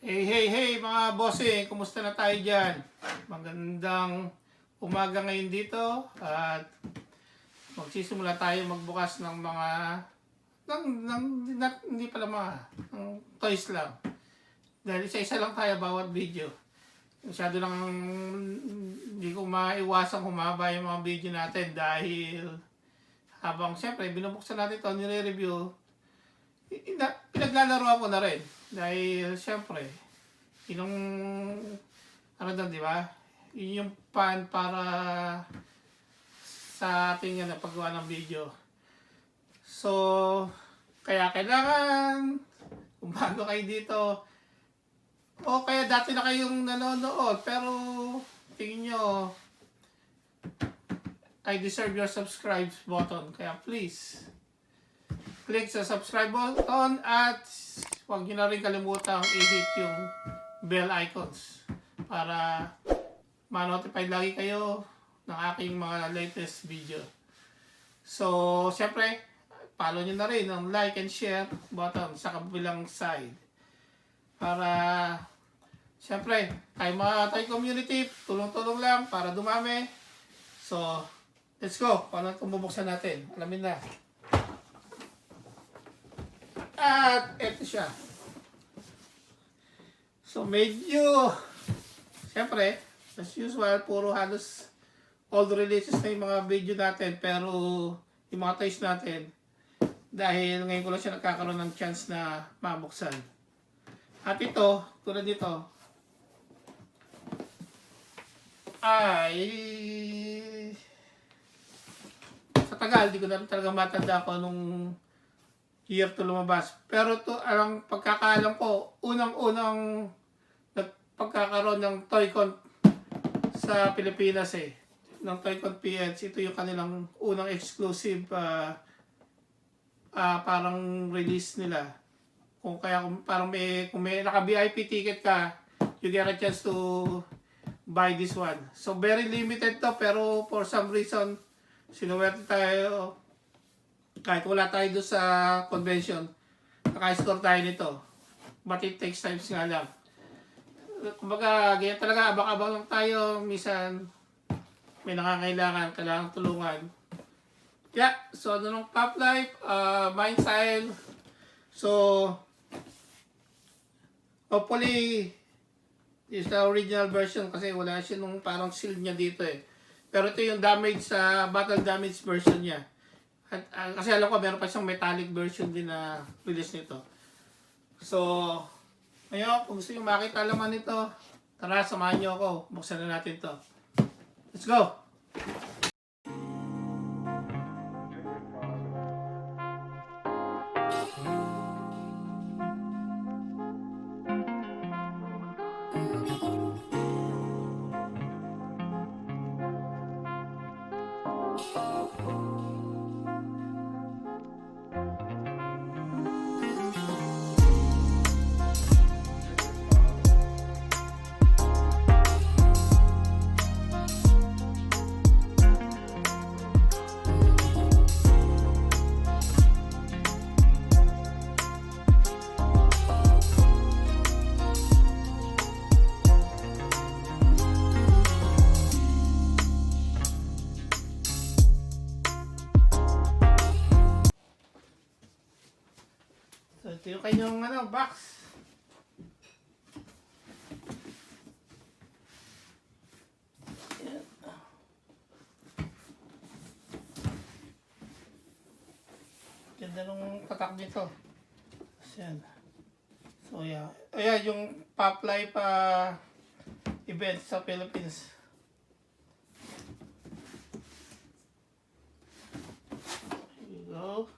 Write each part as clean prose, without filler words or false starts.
Hey mga bossing, kumusta na tayo dyan? Magandang umaga ngayon dito at magsisimula tayo magbukas ng mga hindi pala mga toys lang. Dahil isa-isa lang tayo bawat video. Masyado lang hindi ko maiwasang humaba yung mga video natin dahil habang siyempre binubuksan natin ito, nire-review, pinaglalaro ako na rin. Dahil siyempre, yung ano doon, di ba? Yun yung pan para sa ating paggawa ng video. So, kaya kailangan, kung bago kayo dito, o kaya dati na kayong nanonood, pero tingin nyo, I deserve your subscribe button. Kaya please, click sa subscribe button at huwag nyo na rin kalimutang i-hit yung bell icons para ma-notify lagi kayo ng aking mga latest video. So, syempre, follow nyo na rin ang like and share button sa kabilang side. Para, syempre, tayo mga Toy community, tulong-tulong lang para dumami. So, let's go. Paano itong bubuksan natin? Alamin na. At eto siya. So medyo, siyempre, as usual, puro halos old releases na yung mga video natin. Pero yung mga toys natin, dahil ngayon ko lang siya nagkakaroon ng chance na mabuksan. At ito, tulad dito, ay sa tagal, di ko na rin talaga matanda ko nung year to lumabas. Pero to, ang pagkakaalam ko, unang-unang pagkakaroon ng TOYCON sa Pilipinas ng TOYCON PH. Ito yung kanilang unang exclusive parang release nila. Kung may naka-VIP ticket ka, you get a chance to buy this one. So very limited to, pero for some reason, sinuwerte tayo. Kahit wala tayo doon sa convention, naka-score tayo nito. But it takes times nga lang. Kumbaga, ganyan talaga, abang-abang lang tayo. Minsan, may nangangailangan, kailangan tulungan. Yeah, so ano nung PopLife, Mindstyle. So, hopefully, is the original version kasi wala siya nung parang seal niya dito Pero ito yung damage sa battle damage version niya. At, kasi alam ko meron pa siyang metallic version din na release nito. So, ngayon, kung gusto nyo makita laman nito, tara, samahan nyo ako. Buksan na natin to. Let's go! Ito yung kanyang box. Ayan. Ganda nung tatak dito. Ayan. So yeah. Ayan yung PopLife event sa Philippines. Here you go.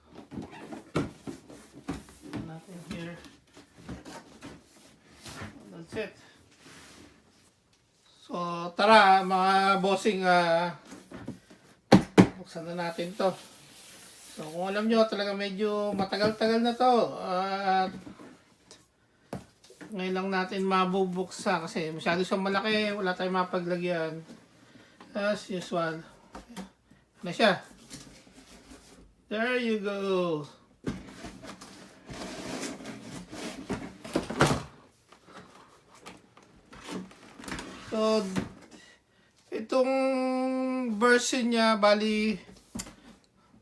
Here. That's it. So, tara mga bossing, buksan na natin to. So, kung alam nyo, talaga medyo matagal-tagal na to. Ngayon lang natin mabubuksan kasi masyado siyang malaki, wala tayong mapaglagyan. As usual. Ano siya? There you go. So, itong version niya, bali,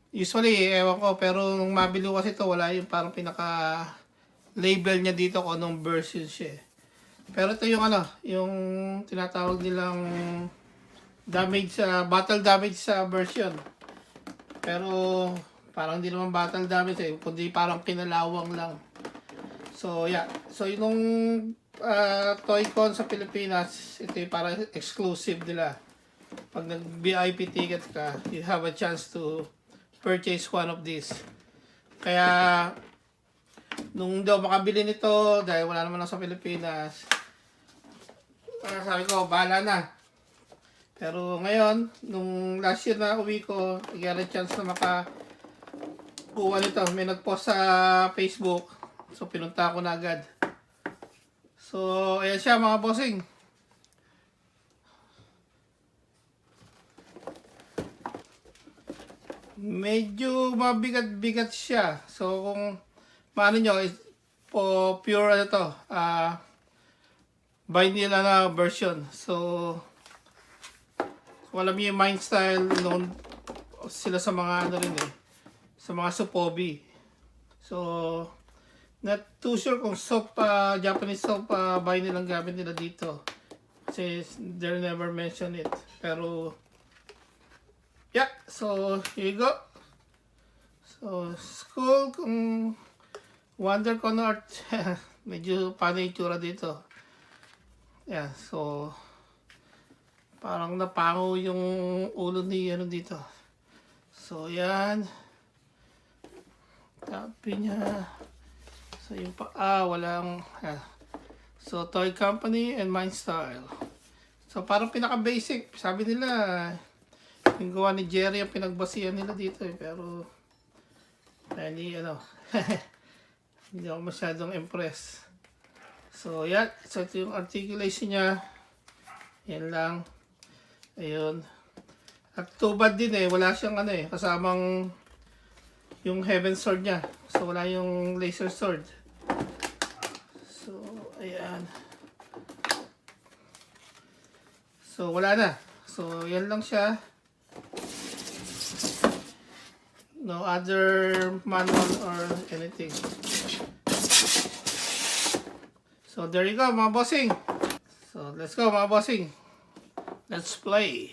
usually, ewan ko, pero nung mabili ko kasi ito, wala yung parang pinaka-label niya dito kung anong version siya. Pero ito yung ano, yung tinatawag nilang damage sa, battle damage sa version. Pero, parang hindi naman battle damage kundi parang pinalawang lang. So, yeah. So, yung TOYCON sa Pilipinas, ito yung parang exclusive nila. Pag nag-VIP ticket ka, you have a chance to purchase one of these. Kaya, nung daw makabili nito, dahil wala naman ako sa Pilipinas, sabi ko, bahala na. Pero ngayon, nung last year na uwi ko, nag-get a chance na makakuha nito. May nag-post sa Facebook. So, pinunta ko na agad. So, ayan siya mga bossing. Medyo mabigat-bigat siya. So, kung maano nyo, pure ano to, vanilla na version. So, kung alam niyo yung Mindstyle, known sila sa mga ano rin sa mga Sofubi. So, not too sure kung soap, Japanese soap, vanilla ang gamit nila dito. Kasi they never mention it. Pero, yeah, so here you go. So, school, kung wonder ko North, medyo paano yung tsura dito. Yeah, so, parang napango yung ulo ni ano dito. So, yan. Tapi niya. So, yung walang, so, Toy Company and Mindstyle. So, parang pinaka-basic. Sabi nila, yung gawa ni Jerry ang pinagbasihan nila dito pero hindi hindi ako masyadong impressed. So yan, so ito yung articulation niya, yan lang, ayun. At too bad din wala siyang kasamang yung heaven sword niya, so wala yung laser sword. So ayan, so wala na, so yan lang siya. No other manual or anything. So there you go mga bossing. So let's go mga bossing. Let's play.